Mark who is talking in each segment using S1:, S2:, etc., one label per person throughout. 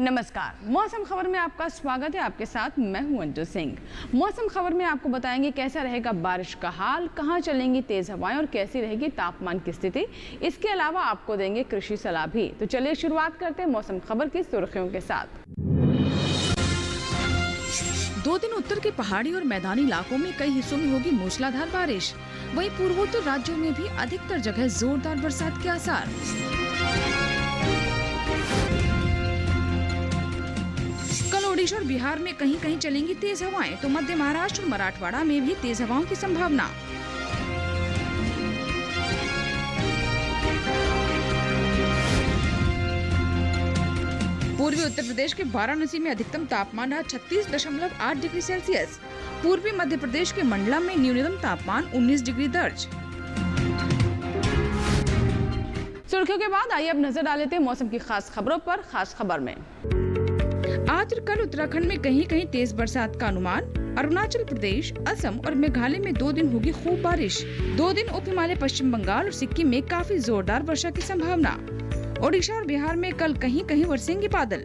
S1: नमस्कार, मौसम खबर में आपका स्वागत है। आपके साथ मैं हूं अंजू सिंह। मौसम खबर में आपको बताएंगे कैसा रहेगा बारिश का हाल, कहां चलेंगी तेज हवाएं और कैसी रहेगी तापमान की स्थिति। इसके अलावा आपको देंगे कृषि सलाह भी। तो चलिए शुरुआत करते हैं मौसम खबर की सुर्खियों के साथ।
S2: 2 दिन उत्तर के पहाड़ी और मैदानी इलाकों में कई हिस्सों में होगी मूसलाधार बारिश। वहीं पूर्वोत्तर राज्यों में भी अधिकतर जगह जोरदार बरसात के आसार। कल ओडिशा और बिहार में कहीं कहीं चलेंगी तेज हवाएं, तो मध्य महाराष्ट्र और मराठवाड़ा में भी तेज हवाओं की संभावना। पूर्वी उत्तर प्रदेश के वाराणसी में अधिकतम तापमान रहा 36.8 डिग्री सेल्सियस। पूर्वी मध्य प्रदेश के मंडला में न्यूनतम तापमान 19 डिग्री दर्ज।
S1: सुर्खियों के बाद आइए अब नजर डाल लेते हैं मौसम की खास खबरों पर। खास खबर में
S2: आज और कल उत्तराखंड में कहीं कहीं तेज बरसात का अनुमान। अरुणाचल प्रदेश, असम और मेघालय में 2 दिन होगी खूब बारिश। 2 दिन उप हिमालय, पश्चिम बंगाल और सिक्किम में काफी जोरदार वर्षा की संभावना। ओडिशा और बिहार में कल कहीं कहीं बरसेंगे बादल।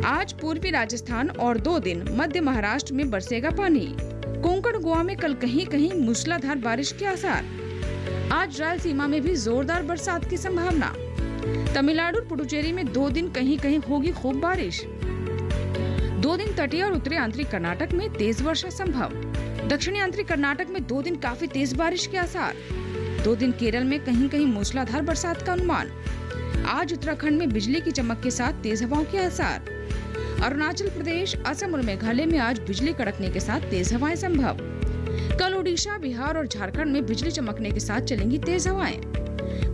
S2: आज पूर्वी राजस्थान और 2 दिन मध्य महाराष्ट्र में बरसेगा पानी। कोंकण, गोवा में कल कहीं कहीं मूसलाधार बारिश के आसार। आज रायलसीमा में भी जोरदार बरसात की संभावना। तमिलनाडु और पुडुचेरी में 2 दिन कहीं कहीं होगी खूब बारिश। 2 दिन तटीय और उत्तरी आंतरिक कर्नाटक में तेज वर्षा संभव। दक्षिणी आंतरिक कर्नाटक में 2 दिन काफी तेज बारिश के आसार। 2 दिन केरल में कहीं कहीं मूसलाधार बरसात का अनुमान। आज उत्तराखंड में बिजली की चमक के साथ तेज हवाओं के आसार। अरुणाचल प्रदेश, असम और मेघालय में आज बिजली कड़कने के साथ तेज हवाएं संभव। कल ओडिशा, बिहार और झारखंड में बिजली चमकने के साथ चलेंगी तेज हवाएं।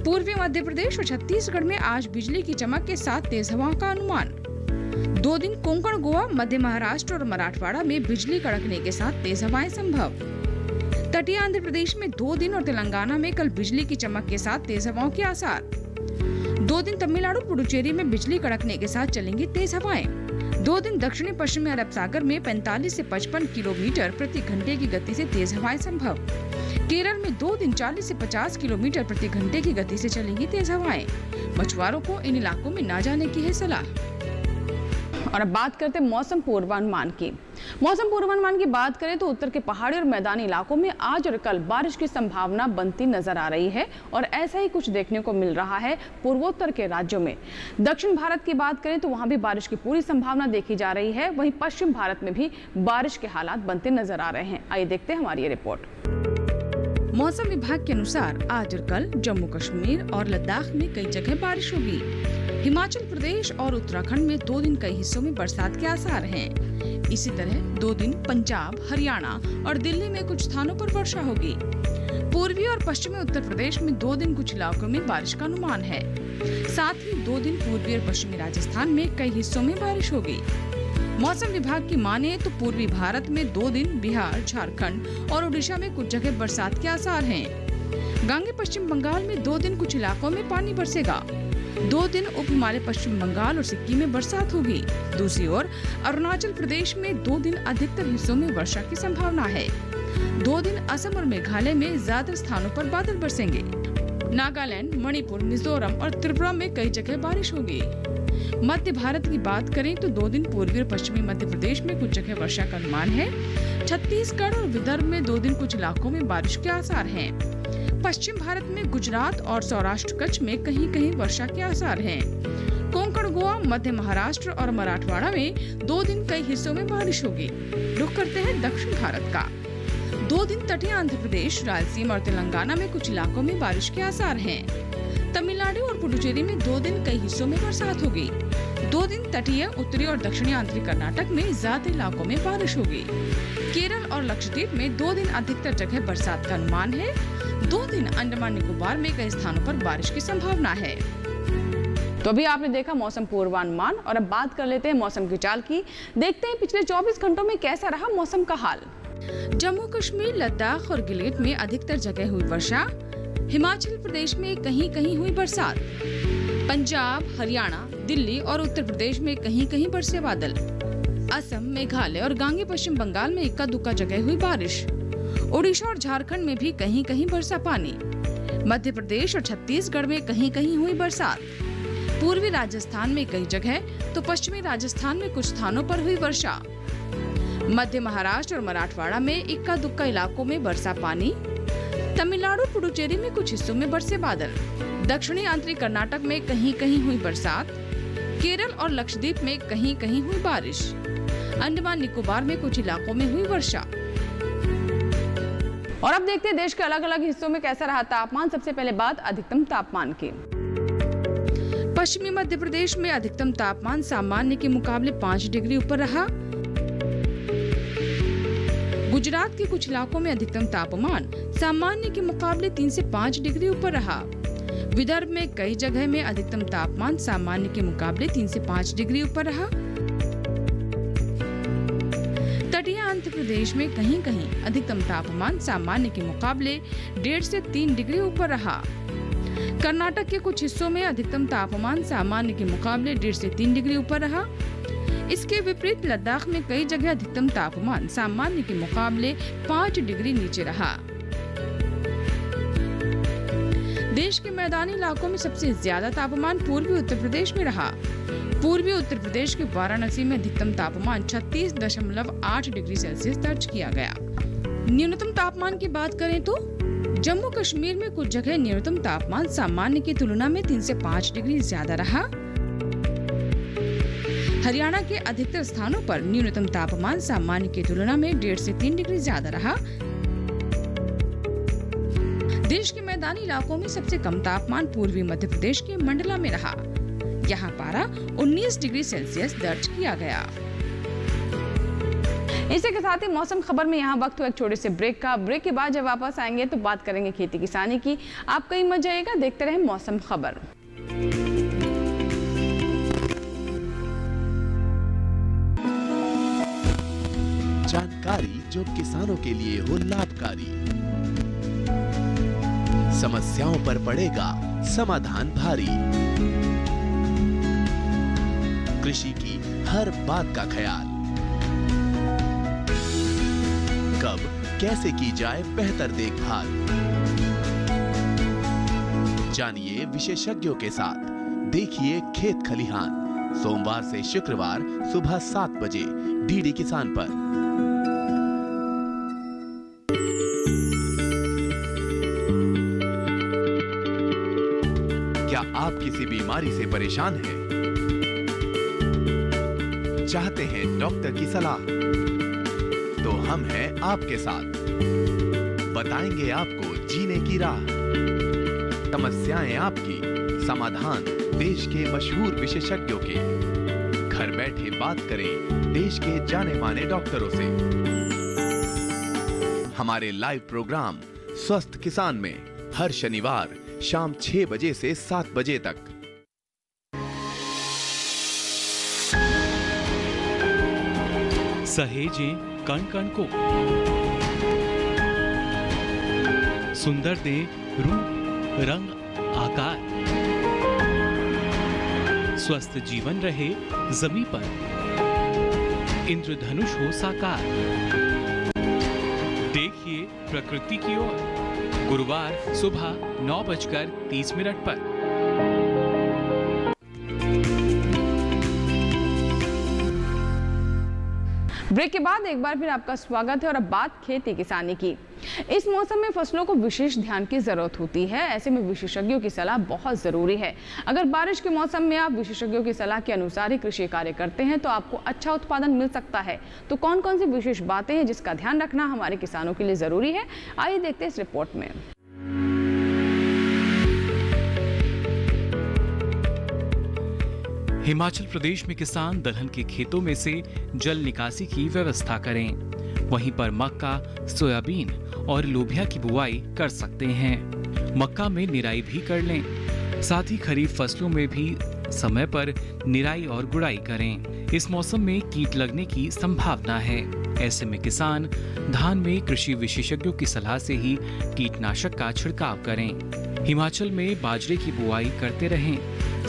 S2: पूर्वी मध्य प्रदेश और छत्तीसगढ़ में आज बिजली की चमक के साथ तेज हवाओं का अनुमान। 2 दिन कोंकण, गोवा, मध्य महाराष्ट्र और मराठवाड़ा में बिजली कड़कने के साथ तेज हवाएं संभव। तटीय आंध्र प्रदेश में 2 दिन और तेलंगाना में कल बिजली की चमक के साथ तेज हवाओं के आसार। 2 दिन तमिलनाडु, पुडुचेरी में बिजली कड़कने के साथ चलेंगी तेज हवाएं। 2 दिन दक्षिणी पश्चिमी अरब सागर में 45 से 55 किलोमीटर प्रति घंटे की गति से तेज हवाएं संभव। केरल में 2 दिन 40 से 50 किलोमीटर प्रति घंटे की गति से चलेंगी तेज हवाएं। मछुआरों को इन इलाकों में न जाने की है सलाह।
S1: और अब बात करते हैं मौसम पूर्वानुमान की। मौसम पूर्वानुमान की बात करें तो उत्तर के पहाड़ी और मैदानी इलाकों में आज और कल बारिश की संभावना बनती नजर आ रही है और ऐसा ही कुछ देखने को मिल रहा है पूर्वोत्तर के राज्यों में। दक्षिण भारत की बात करें तो वहां भी बारिश की पूरी संभावना देखी जा रही है। वहीं पश्चिम भारत में भी बारिश के हालात बनते नजर आ रहे हैं। आइए देखते हैं हमारी ये रिपोर्ट।
S2: मौसम विभाग के अनुसार आज और कल जम्मू कश्मीर और लद्दाख में कई जगह बारिश होगी। हिमाचल प्रदेश और उत्तराखंड में 2 दिन कई हिस्सों में बरसात के आसार हैं। इसी तरह 2 दिन पंजाब, हरियाणा और दिल्ली में कुछ स्थानों पर वर्षा होगी। पूर्वी और पश्चिमी उत्तर प्रदेश में 2 दिन कुछ इलाकों में बारिश का अनुमान है। साथ ही 2 दिन पूर्वी और पश्चिमी राजस्थान में कई हिस्सों में बारिश होगी। मौसम विभाग की माने तो पूर्वी भारत में 2 दिन बिहार, झारखंड और ओडिशा में कुछ जगह बरसात के आसार हैं। गांगे पश्चिम बंगाल में 2 दिन कुछ इलाकों में पानी बरसेगा। 2 दिन उप हिमालय, पश्चिम बंगाल और सिक्किम में बरसात होगी। दूसरी ओर अरुणाचल प्रदेश में 2 दिन अधिकतर हिस्सों में वर्षा की संभावना है। 2 दिन असम और मेघालय में ज्यादा स्थानों पर बादल बरसेंगे। नागालैंड, मणिपुर, मिजोरम और त्रिपुरा में कई जगह बारिश होगी। मध्य भारत की बात करें तो 2 दिन पूर्वी और पश्चिमी मध्य प्रदेश में कुछ जगह वर्षा का अनुमान है। छत्तीसगढ़ और विदर्भ में 2 दिन कुछ इलाकों में बारिश के आसार हैं। पश्चिम भारत में गुजरात और सौराष्ट्र कच्छ में कहीं कहीं वर्षा के आसार हैं। कोंकण, गोवा, मध्य महाराष्ट्र और मराठवाड़ा में 2 दिन कई हिस्सों में बारिश होगी। रुख करते हैं दक्षिण भारत का। 2 दिन तटीय आंध्र प्रदेश, रायलसीमा और तेलंगाना में कुछ इलाकों में बारिश के आसार हैं। तमिलनाडु और पुडुचेरी में 2 दिन कई हिस्सों में बरसात होगी। 2 दिन तटीय, उत्तरी और दक्षिणी आंतरिक कर्नाटक में ज्यादा इलाकों में बारिश होगी। केरल और लक्षद्वीप में 2 दिन अधिकतर जगह बरसात का अनुमान है। 2 दिन अंडमान निकोबार में कई स्थानों पर बारिश की संभावना है।
S1: तो अभी आपने देखा मौसम पूर्वानुमान और अब बात कर लेते हैं मौसम की चाल की। देखते हैं पिछले 24 घंटों में कैसा रहा मौसम का हाल।
S2: जम्मू कश्मीर, लद्दाख और गिलगित में अधिकतर जगह हुई वर्षा। हिमाचल प्रदेश में कहीं कहीं हुई बरसात। पंजाब, हरियाणा, दिल्ली और उत्तर प्रदेश में कहीं कहीं बरसे बादल। असम, मेघालय और गांगे पश्चिम बंगाल में इक्का दुक्का जगह हुई बारिश। ओडिशा और झारखंड में भी कहीं कहीं बरसा पानी। मध्य प्रदेश और छत्तीसगढ़ में कहीं कहीं हुई बरसात। पूर्वी राजस्थान में कई जगह तो पश्चिमी राजस्थान में कुछ स्थानों पर हुई वर्षा। मध्य महाराष्ट्र और मराठवाड़ा में इक्का दुक्का इलाकों में बरसा पानी। तमिलनाडु पुडुचेरी में कुछ हिस्सों में बरसे बादल। दक्षिणी आंतरिक कर्नाटक में कहीं कहीं हुई बरसात। केरल और लक्षद्वीप में कहीं कहीं हुई बारिश। अंडमान निकोबार में कुछ इलाकों में हुई वर्षा।
S1: और अब देखते हैं देश के अलग अलग हिस्सों में कैसा रहा तापमान। सबसे पहले बात अधिकतम तापमान की।
S2: पश्चिमी मध्य प्रदेश में अधिकतम तापमान सामान्य के मुकाबले 5 डिग्री ऊपर रहा। गुजरात के कुछ इलाकों में अधिकतम तापमान सामान्य के मुकाबले 3 से 5 डिग्री ऊपर रहा। विदर्भ में कई जगह में अधिकतम तापमान सामान्य के मुकाबले 3 से 5 डिग्री ऊपर रहा। तटीय आंध्र प्रदेश में कहीं कहीं अधिकतम तापमान सामान्य के मुकाबले 1.5 से 3 डिग्री ऊपर रहा। कर्नाटक के कुछ हिस्सों में अधिकतम तापमान सामान्य के मुकाबले 1.5 से 3 डिग्री ऊपर रहा। इसके विपरीत लद्दाख में कई जगह अधिकतम तापमान सामान्य के मुकाबले 5 डिग्री नीचे रहा। देश के मैदानी इलाकों में सबसे ज्यादा तापमान पूर्वी उत्तर प्रदेश में रहा। पूर्वी उत्तर प्रदेश के वाराणसी में अधिकतम तापमान 36.8 डिग्री सेल्सियस दर्ज किया गया। न्यूनतम तापमान की बात करें तो जम्मू कश्मीर में कुछ जगह न्यूनतम तापमान सामान्य की तुलना में 3 से 5 डिग्री ज्यादा रहा। हरियाणा के अधिकतर स्थानों पर न्यूनतम तापमान सामान्य की तुलना में 1.5 से 3 डिग्री ज्यादा रहा। देश के मैदानी इलाकों में सबसे कम तापमान पूर्वी मध्य प्रदेश के मंडला में रहा। यहाँ पारा 19 डिग्री सेल्सियस दर्ज किया गया।
S1: इसी के साथ ही मौसम खबर में यहाँ वक्त हुआ एक छोटे से ब्रेक का। ब्रेक के बाद जब वापस आएंगे तो बात करेंगे खेती किसानी की। आप कहीं मत जाइएगा, देखते रहे मौसम खबर।
S3: जानकारी जो किसानों के लिए हो लाभकारी, समस्याओं पर पड़ेगा समाधान भारी। कृषि की हर बात का ख्याल, कब कैसे की जाए बेहतर देखभाल। जानिए विशेषज्ञों के साथ, देखिए खेत खलिहान। सोमवार से शुक्रवार सुबह 7 बजे डीडी किसान पर। क्या आप किसी बीमारी से परेशान हैं? चाहते हैं डॉक्टर की सलाह? तो हम हैं आपके साथ, बताएंगे आपको जीने की राह। समस्याएं आपकी, समाधान देश के मशहूर विशेषज्ञों के। घर बैठे बात करें देश के जाने माने डॉक्टरों से। हमारे लाइव प्रोग्राम स्वस्थ किसान में हर शनिवार शाम 6 बजे से 7 बजे तक।
S4: सहेजें कण कण को, सुंदर दे रूप रंग आकार। स्वस्थ जीवन रहे जमीन पर, इंद्रधनुष हो साकार। देखिए प्रकृति की ओर, गुरुवार सुबह 9:30 पर।
S1: ब्रेक के बाद एक बार फिर आपका स्वागत है और अब बात खेती किसानी की। इस मौसम में फसलों को विशेष ध्यान की जरूरत होती है। ऐसे में विशेषज्ञों की सलाह बहुत जरूरी है। अगर बारिश के मौसम में आप विशेषज्ञों की सलाह के अनुसार ही कृषि कार्य करते हैं तो आपको अच्छा उत्पादन मिल सकता है। तो कौन कौन सी विशेष बातें हैं जिसका ध्यान रखना हमारे किसानों के लिए जरूरी है, आइए देखते हैं इस रिपोर्ट में।
S4: हिमाचल प्रदेश में किसान दलहन के खेतों में से जल निकासी की व्यवस्था करें। वहीं पर मक्का, सोयाबीन और लोबिया की बुआई कर सकते हैं। मक्का में निराई भी कर लें। साथ ही खरीफ फसलों में भी समय पर निराई और गुड़ाई करें। इस मौसम में कीट लगने की संभावना है। ऐसे में किसान धान में कृषि विशेषज्ञों की सलाह से ही कीटनाशक का छिड़काव करें। हिमाचल में बाजरे की बुआई करते रहें।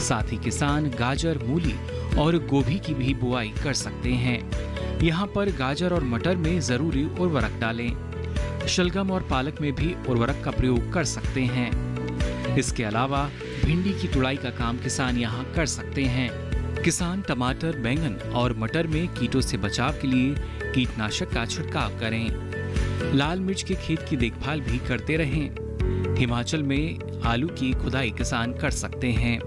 S4: साथ ही किसान गाजर, मूली और गोभी की भी बुआई कर सकते हैं। यहाँ पर गाजर और मटर में जरूरी उर्वरक डालें। शलगम और पालक में भी उर्वरक का प्रयोग कर सकते हैं। इसके अलावा भिंडी की तुड़ाई का काम किसान यहाँ कर सकते हैं। किसान टमाटर, बैंगन और मटर में कीटों से बचाव के लिए कीटनाशक का छिड़काव करें। लाल मिर्च के खेत की देखभाल भी करते रहें। हिमाचल में आलू की खुदाई किसान कर सकते हैं।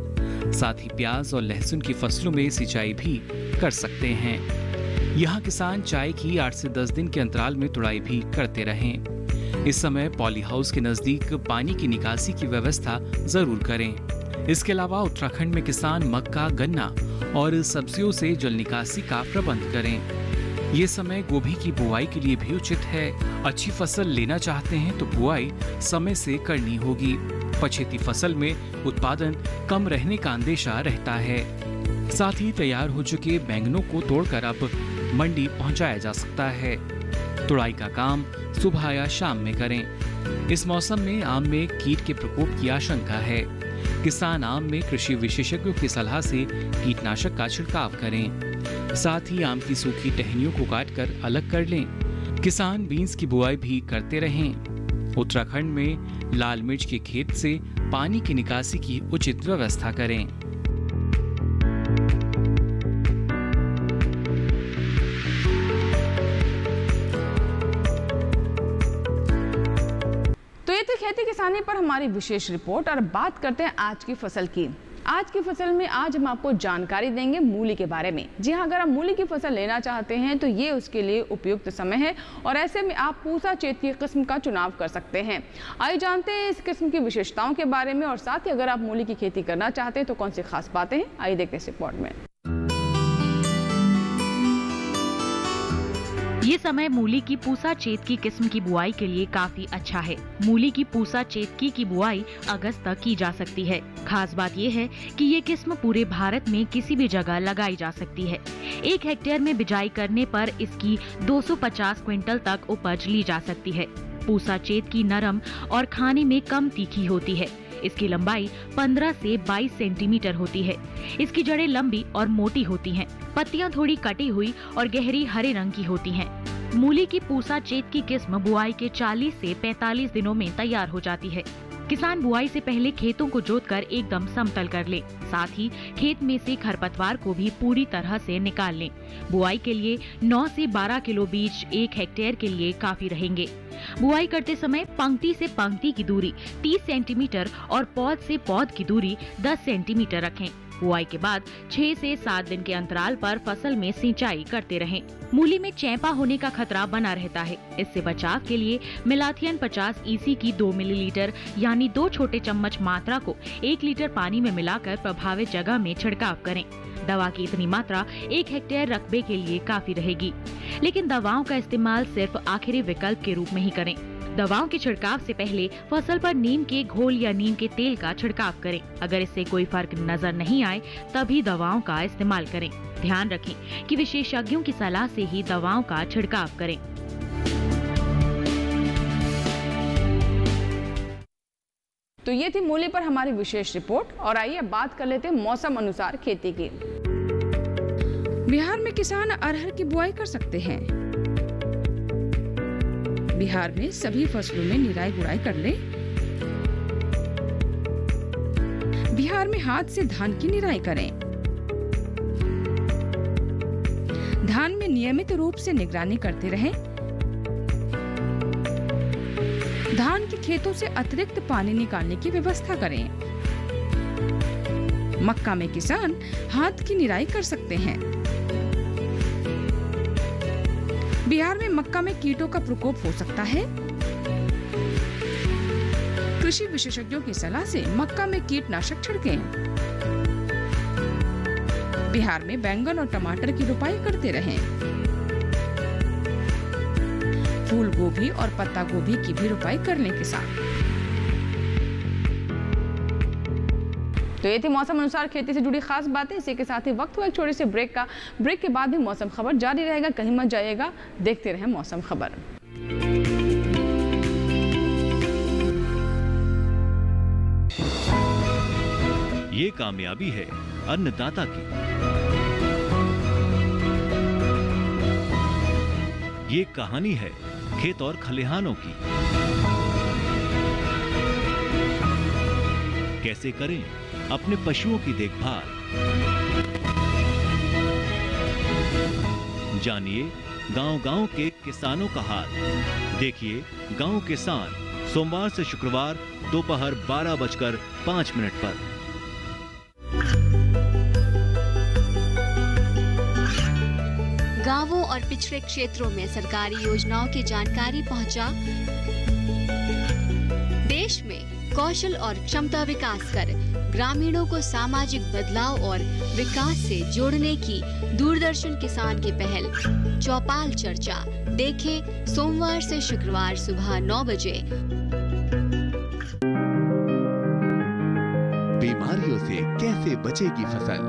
S4: साथ ही प्याज और लहसुन की फसलों में सिंचाई भी कर सकते हैं। यहाँ किसान चाय की 8 से 10 दिन के अंतराल में तुड़ाई भी करते रहें। इस समय पॉली हाउस के नजदीक पानी की निकासी की व्यवस्था जरूर करें। इसके अलावा उत्तराखंड में किसान मक्का, गन्ना और सब्जियों से जल निकासी का प्रबंध करें। ये समय गोभी की बुआई के लिए भी उचित है। अच्छी फसल लेना चाहते हैं तो बुआई समय से करनी होगी। पछेती फसल में उत्पादन कम रहने का अंदेशा रहता है। साथ ही तैयार हो चुके बैंगनों को तोड़कर अब मंडी पहुंचाया जा सकता है। तुड़ाई का काम सुबह या शाम में करें। इस मौसम में आम में कीट के प्रकोप की आशंका है। किसान आम में कृषि विशेषज्ञों की सलाह से कीटनाशक का छिड़काव करें। साथ ही आम की सूखी टहनियों को काटकर अलग कर लें। किसान बीन्स की बुआई भी करते रहें। उत्तराखंड में लाल मिर्च के खेत से पानी की निकासी की उचित व्यवस्था करें।
S1: खेती किसानी पर हमारी विशेष रिपोर्ट। और बात करते हैं आज की फसल की। आज की फसल में आज हम आपको जानकारी देंगे मूली के बारे में। जी हाँ, अगर आप मूली की फसल लेना चाहते हैं तो ये उसके लिए उपयुक्त समय है और ऐसे में आप पूसा चेत की किस्म का चुनाव कर सकते हैं। आइए जानते हैं इस किस्म की विशेषताओं के बारे में और साथ ही अगर आप मूली की खेती करना चाहते हैं तो कौन सी खास बातें हैं, आइए देखते हैं इस रिपोर्ट में।
S5: ये समय मूली की पूसा चेतकी किस्म की बुआई के लिए काफी अच्छा है। मूली की पूसा चेतकी की बुआई अगस्त तक की जा सकती है। खास बात ये है कि ये किस्म पूरे भारत में किसी भी जगह लगाई जा सकती है। 1 हेक्टेयर में बिजाई करने पर इसकी 250 क्विंटल तक उपज ली जा सकती है। पूसा चेतकी नरम और खाने में कम तीखी होती है। इसकी लंबाई 15 से 22 सेंटीमीटर होती है। इसकी जड़ें लंबी और मोटी होती हैं। पत्तियां थोड़ी कटी हुई और गहरी हरे रंग की होती हैं। मूली की पूसा चेतकी किस्म बुआई के 40 से 45 दिनों में तैयार हो जाती है। किसान बुआई से पहले खेतों को जोतकर एकदम समतल कर ले। साथ ही खेत में से खरपतवार को भी पूरी तरह से निकाल लें। बुआई के लिए 9 से 12 किलो बीज 1 हेक्टेयर के लिए काफी रहेंगे। बुआई करते समय पंक्ति से पंक्ति की दूरी 30 सेंटीमीटर और पौध से पौध की दूरी 10 सेंटीमीटर रखें। बुआई के बाद 6 से 7 दिन के अंतराल पर फसल में सिंचाई करते रहें। मूली में चैपा होने का खतरा बना रहता है। इससे बचाव के लिए मिलाथियन 50 EC की 2 मिलीलीटर यानी 2 छोटे चम्मच मात्रा को 1 लीटर पानी में मिलाकर प्रभावित जगह में छिड़काव करें। दवा की इतनी मात्रा 1 हेक्टेयर रकबे के लिए काफी रहेगी, लेकिन दवाओं का इस्तेमाल सिर्फ आखिरी विकल्प के रूप में ही करें। दवाओं के छिड़काव से पहले फसल पर नीम के घोल या नीम के तेल का छिड़काव करें। अगर इससे कोई फर्क नजर नहीं आए तभी दवाओं का इस्तेमाल करें। ध्यान रखें कि विशेषज्ञों की सलाह से ही दवाओं का छिड़काव करें।
S1: तो ये थी मूली पर हमारी विशेष रिपोर्ट और आइए अब बात कर लेते हैं मौसम अनुसार खेती की।
S2: बिहार में किसान अरहर की बुआई कर सकते हैं। बिहार में सभी फसलों में निराई गुड़ाई कर ले। बिहार में हाथ से धान की निराई करें। धान में नियमित रूप से निगरानी करते रहें। धान के खेतों से अतिरिक्त पानी निकालने की व्यवस्था करें। मक्का में किसान हाथ की निराई कर सकते हैं। बिहार में मक्का में कीटों का प्रकोप हो सकता है। कृषि विशेषज्ञों की सलाह से मक्का में कीटनाशक छिड़कें। बिहार में बैंगन और टमाटर की रोपाई करते रहें। फूल गोभी और पत्ता गोभी की भी रोपाई करने के साथ।
S1: तो ये थी मौसम अनुसार खेती से जुड़ी खास बातें। इसी के साथ ही वक्त हुआ एक छोटे से ब्रेक का। ब्रेक के बाद भी मौसम खबर जारी रहेगा, कहीं मत जाइएगा, देखते रहें मौसम खबर।
S6: ये कामयाबी है अन्नदाता की। ये कहानी है खेत और खलिहानों की। कैसे करें अपने पशुओं की देखभाल। जानिए गांव-गांव के किसानों का हाल। देखिए गांव किसान सोमवार से शुक्रवार दोपहर 12:05 पर।
S7: गांवों और पिछड़े क्षेत्रों में सरकारी योजनाओं की जानकारी पहुंचा। देश में कौशल और क्षमता विकास कर ग्रामीणों को सामाजिक बदलाव और विकास से जोड़ने की दूरदर्शन किसान की पहल चौपाल चर्चा देखें सोमवार से शुक्रवार सुबह 9 बजे।
S3: बीमारियों से कैसे बचेगी फसल,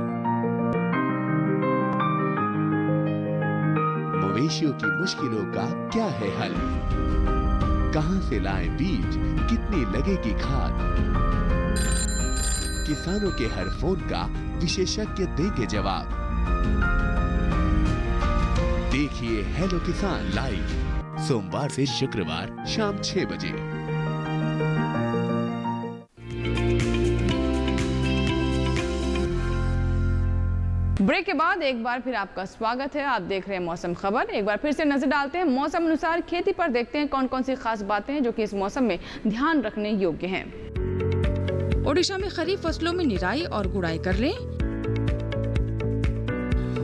S3: मवेशियों की मुश्किलों का क्या है हल, कहां से लाएं बीज, कितनी लगेगी खाद, किसानों के हर फोन का विशेषज्ञ देंगे जवाब। देखिए हेलो किसान लाइव सोमवार से शुक्रवार शाम 6 बजे।
S1: ब्रेक के बाद एक बार फिर आपका स्वागत है। आप देख रहे हैं मौसम खबर। एक बार फिर से नजर डालते हैं मौसम अनुसार खेती पर। देखते हैं कौन कौन सी खास बातें हैं जो कि इस मौसम में ध्यान रखने योग्य हैं।
S2: ओडिशा में खरीफ फसलों में निराई और गुड़ाई कर लें।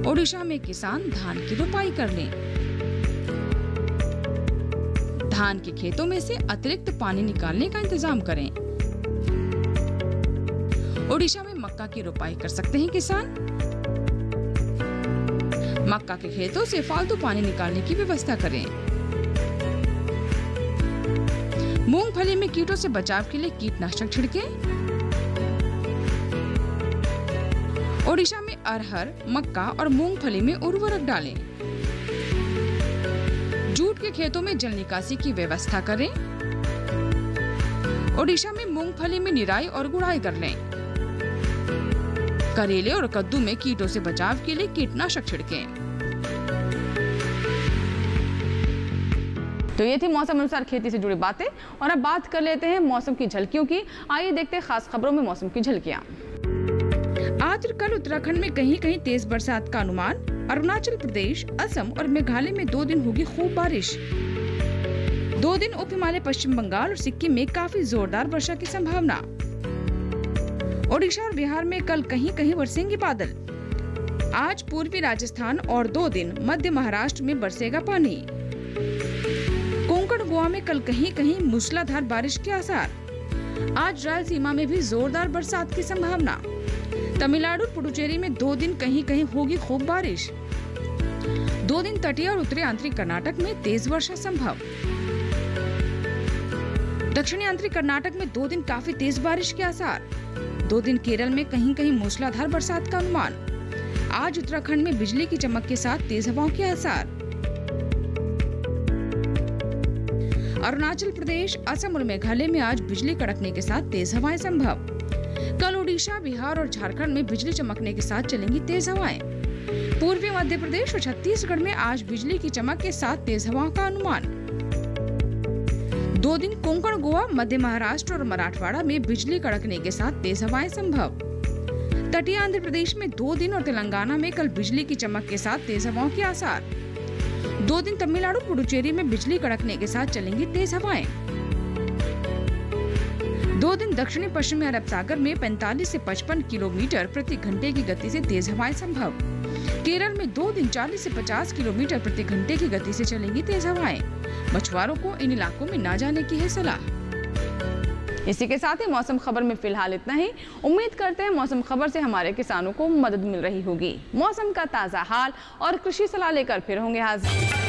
S2: ओडिशा में किसान धान की रोपाई कर लें। धान के खेतों में से अतिरिक्त पानी निकालने का इंतजाम करें। ओडिशा में मक्का की रोपाई कर सकते हैं किसान। मक्का के खेतों से फालतू पानी निकालने की व्यवस्था करें। मूंगफली में कीटों से बचाव के लिए कीटनाशक छिड़कें। ओडिशा में अरहर, मक्का और मूंगफली में उर्वरक डालें। जूट के खेतों में जल निकासी की व्यवस्था करें। ओडिशा में मूंगफली में निराई और गुड़ाई कर लें। करेले और कद्दू में कीटों से बचाव के लिए कीटनाशक छिड़कें।
S1: तो ये थी मौसम अनुसार खेती से जुड़ी बातें। और अब बात कर लेते हैं मौसम की झलकियों की। आइए देखते हैं खास खबरों में मौसम की झलकियां।
S2: आज और कल उत्तराखंड में कहीं कहीं तेज बरसात का अनुमान। अरुणाचल प्रदेश, असम और मेघालय में 2 दिन होगी खूब बारिश। 2 दिन उप हिमालय, पश्चिम बंगाल और सिक्किम में काफी जोरदार वर्षा की संभावना। ओडिशा और बिहार में कल कहीं कहीं बरसेंगे बादल। आज पूर्वी राजस्थान और 2 दिन मध्य महाराष्ट्र में बरसेगा पानी। कोंकण, गोवा में कल कहीं कहीं मूसलाधार बारिश के आसार। आज रायलसीमा में भी जोरदार बरसात की संभावना। तमिलनाडु, पुडुचेरी में 2 दिन कहीं कहीं होगी खूब बारिश। 2 दिन तटीय और उत्तरी आंतरिक कर्नाटक में तेज वर्षा संभव। दक्षिणी आंतरिक कर्नाटक में 2 दिन काफी तेज बारिश के आसार। 2 दिन केरल में कहीं कहीं मूसलाधार बरसात का अनुमान। आज उत्तराखंड में बिजली की चमक के साथ तेज हवाओं के आसार। अरुणाचल प्रदेश, असम और मेघालय में आज बिजली कड़कने के साथ तेज हवाएं संभव। कल ओडिशा, बिहार और झारखंड में बिजली चमकने के साथ चलेंगी तेज हवाएं। पूर्वी मध्य प्रदेश और छत्तीसगढ़ में आज बिजली की चमक के साथ तेज हवाओं का अनुमान। 2 दिन कोंकण, गोवा, मध्य महाराष्ट्र और मराठवाड़ा में बिजली कड़कने के साथ तेज हवाएं संभव। तटीय आंध्र प्रदेश में 2 दिन और तेलंगाना में कल बिजली की चमक के साथ तेज हवाओं के आसार। 2 दिन तमिलनाडु, पुडुचेरी में बिजली कड़कने के साथ चलेंगी तेज हवाएं। 2 दिन दक्षिणी पश्चिमी अरब सागर में 45 से 55 किलोमीटर प्रति घंटे की गति से तेज हवाएं संभव। केरल में 2 दिन 40 से 50 किलोमीटर प्रति घंटे की गति से चलेंगी तेज हवाएं। मछुआरों को इन इलाकों में न जाने की है सलाह।
S1: इसी के साथ ही मौसम खबर में फिलहाल इतना ही। उम्मीद करते हैं मौसम खबर से हमारे किसानों को मदद मिल रही होगी। मौसम का ताज़ा हाल और कृषि सलाह लेकर फिर होंगे हाजिर।